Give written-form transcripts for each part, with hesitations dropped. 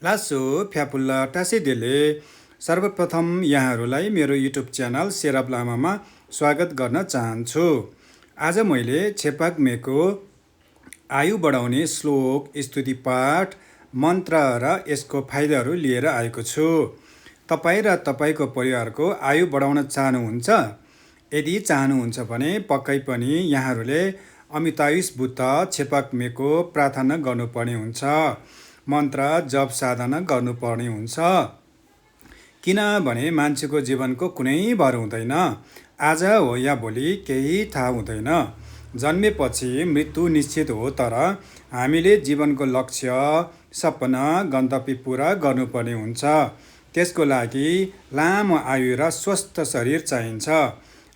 लासो फ्यापुल्ला टाँसिदेले सर्वप्रथम यहाँहरूलाई मेरो युट्युब च्यानल सेरप लामामा स्वागत गर्न चाहन्छु। आज मैले छेपाग्मेको आयु बढाउने श्लोक, स्तुति पाठ, मन्त्र र यसको फाइदाहरू लिएर आएको छु। तपाईँ र तपाईँको परिवारको आयु बढाउन चाहनुहुन्छ? यदि चाहनुहुन्छ भने पक्कै पनि यहाँहरूले अमितायुष बुद्ध छेपाग्मेको प्रार्थना गर्नुपर्ने हुन्छ, मन्त्र जप साधना गर्नुपर्ने हुन्छ। किनभने मान्छेको जीवनको कुनै भर हुँदैन। आज हो या भोलि केही थाहा हुँदैन। जन्मेपछि मृत्यु निश्चित हो, तर हामीले जीवनको लक्ष्य, सपना, गन्तव्य पुरा गर्नुपर्ने हुन्छ। त्यसको लागि लामो आयु र स्वस्थ शरीर चाहिन्छ।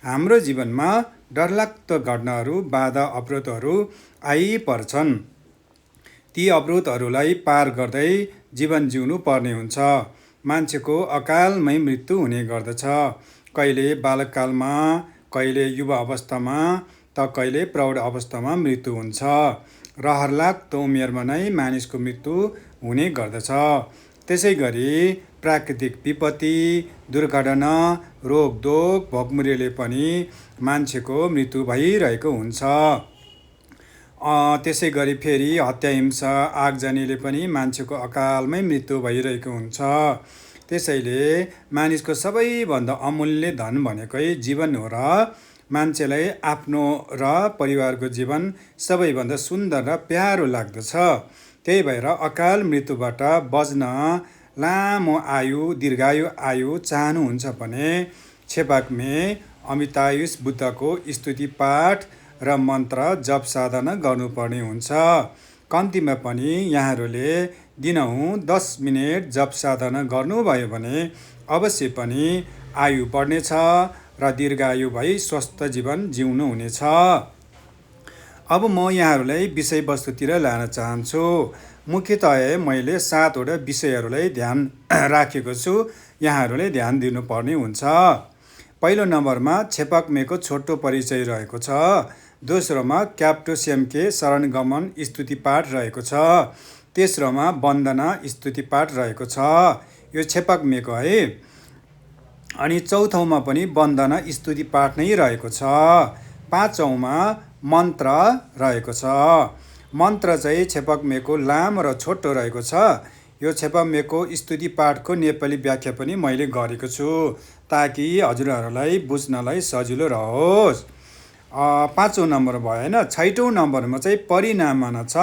हाम्रो जीवनमा डरलाग्दो घटनाहरू, बाधा, अवरोधहरू आइपर्छन्। ती अवरोधहरूलाई पार गर्दै जीवन जिउनु पर्ने हुन्छ। मान्छेको अकालमै मृत्यु हुने गर्दछ। कहिले बालककालमा, कहिले युवा अवस्थामा, त कहिले प्रौढ अवस्थामा मृत्यु हुन्छ। रहरलाग्दो उमेरमा नै मानिसको मृत्यु हुने गर्दछ। त्यसै गरी प्राकृतिक विपत्ति, दुर्घटना, रोगदोग, भोकमरीले पनि मान्छेको मृत्यु भइरहेको हुन्छ। त्यसै गरी फेरि हत्या, हिंसा, आगजनीले पनि मान्छेको अकालमै मृत्यु भइरहेको हुन्छ। त्यसैले मानिसको सबैभन्दा अमूल्य धन भनेकै जीवन हो र मान्छेलाई आफ्नो र परिवारको जीवन सबैभन्दा सुन्दर र प्यारो लाग्दछ। त्यही भएर अकाल मृत्युबाट बच्न लामो आयु, दीर्घायु आयु चाहनुहुन्छ भने छेपाग्मे अमितायुष बुद्धको स्तुति पाठ र मन्त्र जप साधना गर्नुपर्ने हुन्छ। कम्तीमा पनि यहाँहरूले दिनहुँ 10 मिनेट जप साधना गर्नुभयो भने अवश्य पनि आयु बढ्नेछ र दीर्घायु भई स्वस्थ जीवन जिउनु हुनेछ। अब म यहाँहरूलाई विषयवस्तुतिर लान चाहन्छु। मुख्यतया मैले 7वटा विषयहरूलाई ध्यान राखेको छु, यहाँहरूले ध्यान दिनुपर्ने हुन्छ। पहिलो नम्बरमा छेपाग्मेको छोटो परिचय रहेको छ। दोस्रोमा क्याप्टो सेम्के शरणगमन स्तुति पाठ रहेको छ। तेस्रोमा वन्दना स्तुति पाठ रहेको छ, यो छेपाग्मेको है। अनि चौथौमा पनि वन्दना स्तुति पाठ नै रहेको छ। पाँचौँमा मन्त्र रहेको छ। मन्त्र चाहिँ छेपाग्मेको लामो र छोटो रहेको छ। यो छेपाग्मेको स्तुति पाठको नेपाली व्याख्या पनि मैले गरेको छु, ताकि हजुरहरूलाई बुझ्नलाई सजिलो रहोस्। 5औँ नम्बर भयो होइन। 6औँ नम्बरमा चाहिँ परिणामन छ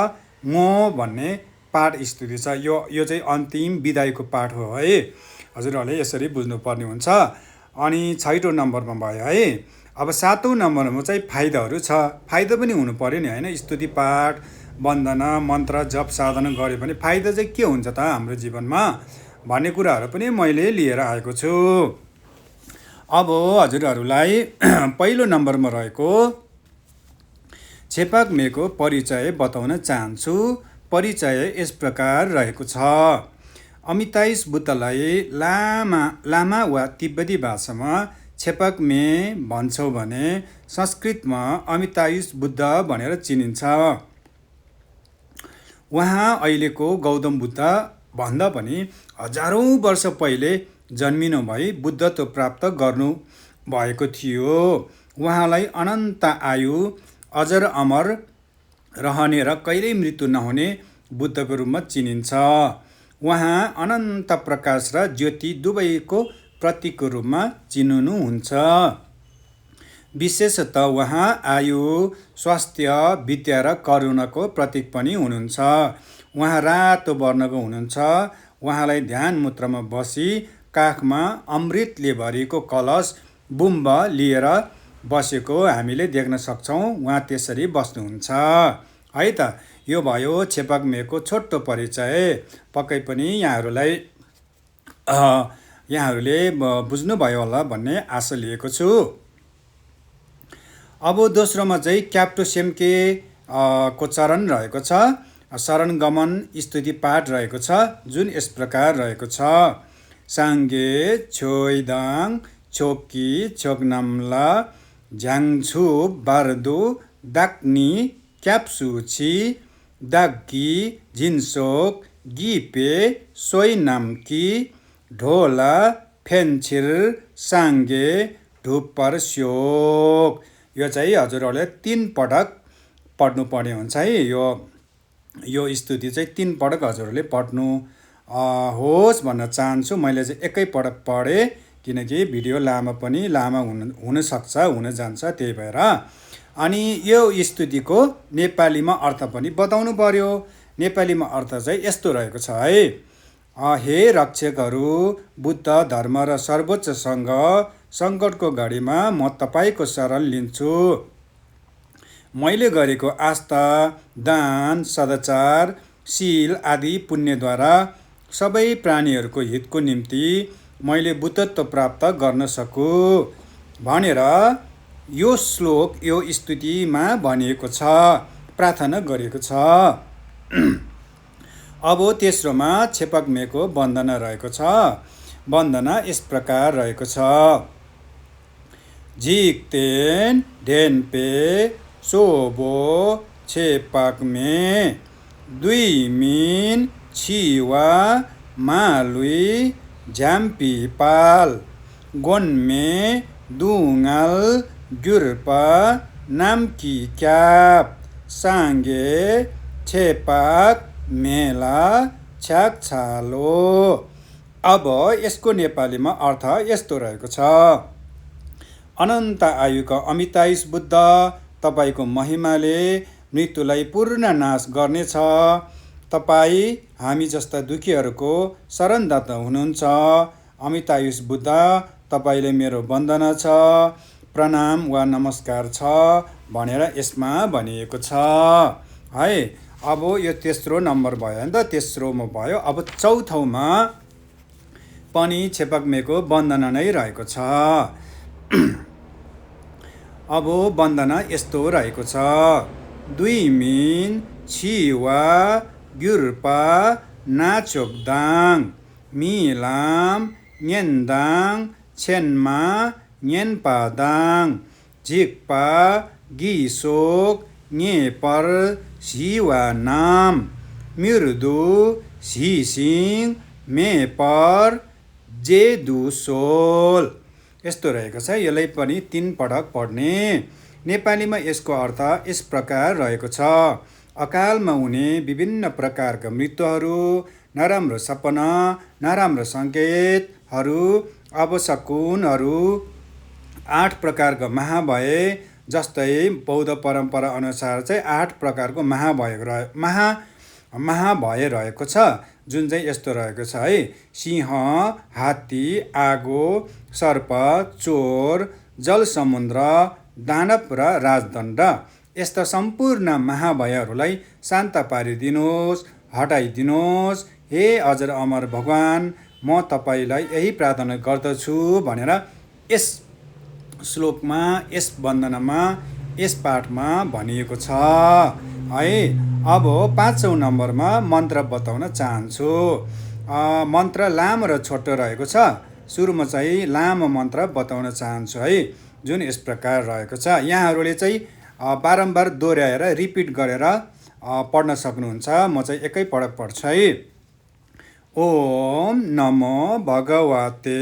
मो भन्ने पाठ स्तुति छ। यो चाहिँ अन्तिम विदाईको पाठ हो है, हजुरहरूले यसरी बुझ्नुपर्ने हुन्छ। अनि 6औँ नम्बरमा भयो है। अब 7औँ नम्बरमा चाहिँ फाइदाहरू छ। फाइदा पनि हुनु पर्यो नि होइन। स्तुति पाठ, वन्दना, मन्त्र जप साधना गऱ्यो भने फाइदा चाहिँ के हुन्छ त हाम्रो जीवनमा भन्ने कुराहरू पनि मैले लिएर आएको छु। अब हजुरहरूलाई पहिलो नम्बरमा रहेको छेपाग्मेको परिचय बताउन चाहन्छु। परिचय यस प्रकार रहेको छ। अमितायुष बुद्धलाई लामा वा तिब्बती भाषामा छेपाग्मे भन्छौँ भने संस्कृतमा अमितायुष बुद्ध भनेर चिनिन्छ। उहाँ अहिलेको गौतम बुद्ध भन्दा पनि हजारौँ वर्ष पहिले जन्मिनु भई बुद्धत्व प्राप्त गर्नु भएको थियो। उहाँलाई अनन्त आयु, अजर अमर रहने र कहिल्यै मृत्यु नहुने बुद्धको रूपमा चिनिन्छ। उहाँ अनन्त प्रकाश र ज्योति दुवैको प्रतीकको रूपमा चिनिनुहुन्छ। विशेषतः उहाँ आयु, स्वास्थ्य, विद्या र करुणाको प्रतीक पनि हुनुहुन्छ। उहाँ रातो वर्णको हुनुहुन्छ। उहाँलाई ध्यान मुद्रामा बसी काखमा अमृतले भरिएको कलश बुम्ब लिएर बसेको हामीले देख्न सक्छौँ। उहाँ त्यसरी बस्नुहुन्छ है त। यो भयो छेपाग्मेको छोटो परिचय। पक्कै पनि यहाँहरूले बुझ्नुभयो होला भन्ने आशा लिएको छु। अब दोस्रोमा चाहिँ क्याप्टो सेम्के को चरण रहेको छ। शरणगमन स्तुति पाठ रहेको छ, जुन यस प्रकार रहेको छ। साङ्गे छोइदाङ छोकी छोकनाम्ला झ्याङछु बारदु दाक्नी क्याप्सुची दाग्गी झिन्सोक गिपे सोइ नाम्की ढोला फेन्छिर साङ्गे ढुपर स्योक। यो चाहिँ हजुरहरूले 3 पटक पढ्नुपर्ने हुन्छ है। यो स्तुति चाहिँ 3 पटक हजुरहरूले पढ्नु होस् भन्न चाहन्छु। मैले चाहिँ एकैपटक पढेँ किनकि भिडियो लामो हुनसक्छ, हुन जान्छ, त्यही भएर। अनि यो स्तुतिको नेपालीमा अर्थ पनि बताउनु पर्यो। नेपालीमा अर्थ चाहिँ यस्तो रहेको छ है। हे रक्षकहरू, बुद्ध धर्म र सर्वोच्चसँग सङ्कटको घडीमा म तपाईँको शरण लिन्छु। मैले गरेको आस्था, दान, सदाचार, शील आदि पुण्यद्वारा सबै प्राणीहरूको हितको निम्ति मैले बुद्धत्व प्राप्त गर्न सकु भनेर यो श्लोक, यो स्तुतिमा भनिएको छ, प्रार्थना गरिएको छ। अब तेस्रोमा छेपाकमेको वन्दना रहेको छ। वन्दना यस प्रकार रहेको छ। झिक्तेन ढेन्पे सोबो छेपाकमे दुइमिन छिवा मालुई झ्याम्पिपाल गोन्मे दुङल ग्युर्पा नाम्की क्याप साङ्गे छेपाक मेला छ्याकछालो। अब यसको नेपालीमा अर्थ यस्तो रहेको छ। अनन्त आयुका अमितायुष बुद्ध, तपाईँको महिमाले मृत्युलाई पूर्ण नाश गर्नेछ। तपाईँ हामी जस्ता दुखीहरूको शरणदाता हुनुहुन्छ। अमितायुष बुद्ध, तपाईँले मेरो वन्दना छ, प्रणाम वा नमस्कार छ भनेर यसमा भनिएको छ है। अब यो तेस्रो नम्बर भयो नि त, तेस्रोमा भयो। अब चौथौमा पनि छेपाकमेको वन्दना नै रहेको छ। अब वन्दना यस्तो रहेको छ। दुइमिन छिवा ग्युर्पा नाचोकदाङ मिलाम न्येन्दाङ छेनमा न्येन्पादाङ झिक्पा गिसोक न्येपर शिवा नाम मृदु सिसिङ मेपर जेदुसोल। यस्तो रहेको छ। यसलाई पनि 3 पटक पढ्ने। नेपालीमा यसको अर्थ यस प्रकार रहेको छ। अकालमा हुने विभिन्न प्रकारका मृत्युहरू, नराम्रो सपना, नराम्रो सङ्केतहरू, अपशकुनहरू, 8 प्रकारका महाभय, जस्तै बौद्ध परम्परा अनुसार चाहिँ 8 प्रकारको महाभय रहेको छ, जुन चाहिँ यस्तो रहेको छ है। सिंह, हात्ती, आगो, सर्प, चोर, जलसमुद्र, दानव र राजदण्ड। यस्ता सम्पूर्ण महाभयहरूलाई शान्त पारिदिनुहोस्, हटाइदिनुहोस्। हे अजर अमर भगवान्, म तपाईँलाई यही प्रार्थना गर्दछु भनेर यस श्लोकमा, यस वन्दनामा, यस पाठमा भनिएको छ है। अब 5औं नम्बरमा मन्त्र बताउन चाहन्छु। मन्त्र लामो र छोटो रहेको छ। सुरुमा चाहिँ लामो मन्त्र बताउन चाहन्छु है, जुन यस प्रकार रहेको छ। यहाँहरूले चाहिँ बारम्बार दोहोऱ्याएर रिपिट गरेर पढ्न सक्नुहुन्छ। म चाहिँ एकैपटक पढ्छु है। ओम नमो भगवते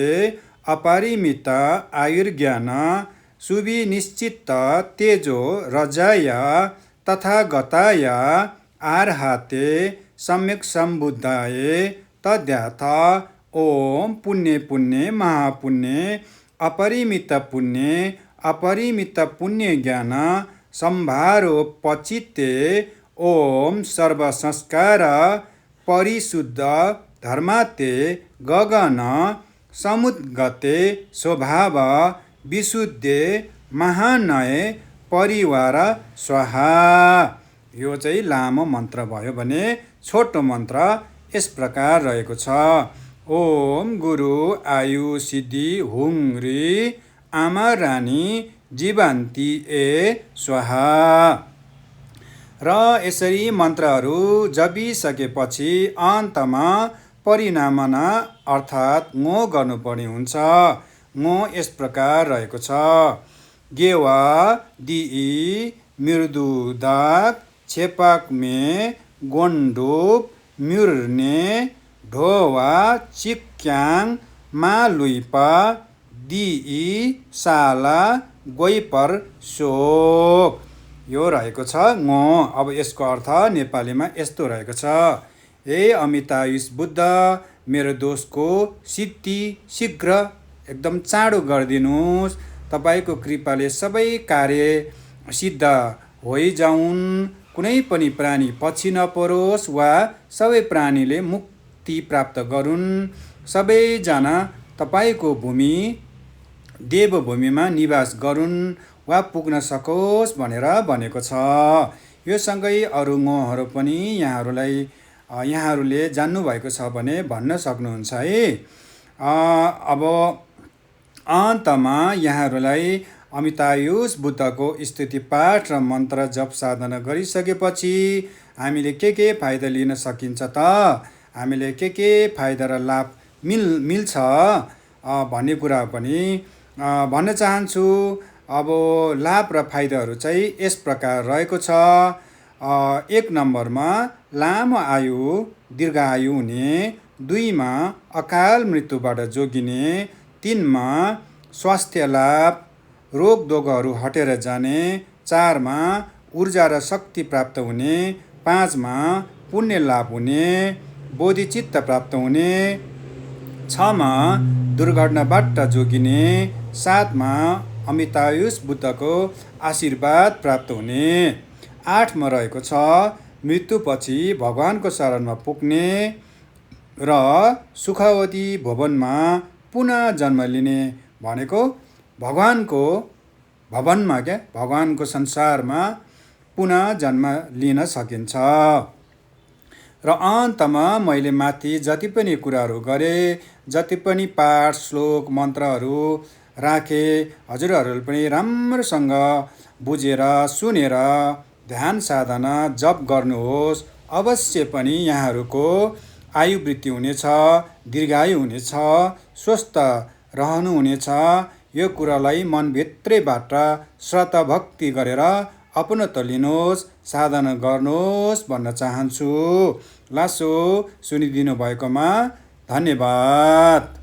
अपरिमित आयुर्ज्ञान सुविनिश्चित तेजो रजाय तथागताय आर्हाते सम्यक सम्बुद्धाय तद्याथ। ओम पुण्य पुण्य महापुण्य अपरिमित पुण्य अपरिमित पुण्य ज्ञान सम्भारोपचिते। ओम सर्व संस्कार परिशुद्ध धर्माते गगन समुद्गते स्वभाव विशुद्धे महानय परिवार स्वाहा। यो चाहिँ लामो मन्त्र भयो भने छोटो मन्त्र यस प्रकार रहेको छ। ओम गुरु आयु सिद्धि हुङ्री आमा रानी जीवान्ती ए स्वाहा। र यसरी मन्त्रहरू जपिसकेपछि अन्तमा परिणामना अर्थात् ngो गर्नुपर्ने हुन्छ। ngो यस प्रकार रहेको छ। गेवा दिई मृदुदाक छेपाकमे गोन्डुप म्युर्ने ढोवा चिक्याङ मालुइपा दिई साला गोइपर सोक। यो रहेको छ ङ। अब यसको अर्थ नेपालीमा यस्तो रहेको छ, हे अमितायुष बुद्ध, मेरो दोषको सिद्धि शीघ्र एकदम चाँडो गरिदिनुहोस्। तपाईँको कृपाले सबै कार्य सिद्ध होइजाउन्, कुनै पनि प्राणी पछि नपरोस् वा सबै प्राणीले मुक्ति प्राप्त गरून्, सबैजना तपाईँको भूमि देवभूमिमा निवास गरून् वा पुग्न सकोस् भनेर भनेको छ। यो सँगै अरू ङहरू पनि यहाँहरूले जान्नुभएको छ भने भन्न सक्नुहुन्छ है। अब अन्तमा यहाँहरूलाई अमितायुष बुद्धको स्तुति पाठ र मन्त्र जप साधना गरिसकेपछि हामीले के फाइदा लिन सकिन्छ त, हामीले के फाइदा र लाभ मिल्छ भन्ने कुरा पनि भन्न चाहन्छु। अब लाभ र फाइदाहरू चाहिँ यस प्रकार रहेको छ। 1 नम्बरमा लामो आयु दीर्घायु हुने, 2मा अकाल मृत्युबाट जोगिने, 3मा स्वास्थ्य लाभ रोग दोगहरू हटेर जाने, 4मा ऊर्जा र शक्ति प्राप्त हुने, 5मा पुण्य लाभ हुने, बोधिचित्त प्राप्त हुने, 6मा दुर्घटनाबाट जोगिने, 7मा अमितायुष बुद्धको आशीर्वाद प्राप्त हुने, 8मा रहेको छ मृत्युपछि भगवानको शरणमा पुग्ने र सुखवती भवनमा पुनः जन्म लिने, भनेको भगवानको भवनमा भगवानको संसारमा पुनः जन्म लिन सकिन्छ। र अन्तमा मैले माथि जति पनि कुराहरू गरेँ, जति पनि पाठ श्लोक मन्त्रहरू राखेँ, हजुरहरूले पनि राम्रोसँग बुझेर सुनेर ध्यान साधना जप गर्नुहोस्। अवश्य पनि यहाँहरूको आयु वृद्धि हुनेछ, दीर्घायु हुनेछ, स्वस्थ रहनुहुनेछ। यो कुरालाई मनभित्रैबाट श्रद्धा भक्ति गरेर अपनत्व लिनुहोस्, साधना गर्नुहोस् भन्न चाहन्छु। लासो सुनिदिनु भएकोमा धन्यवाद।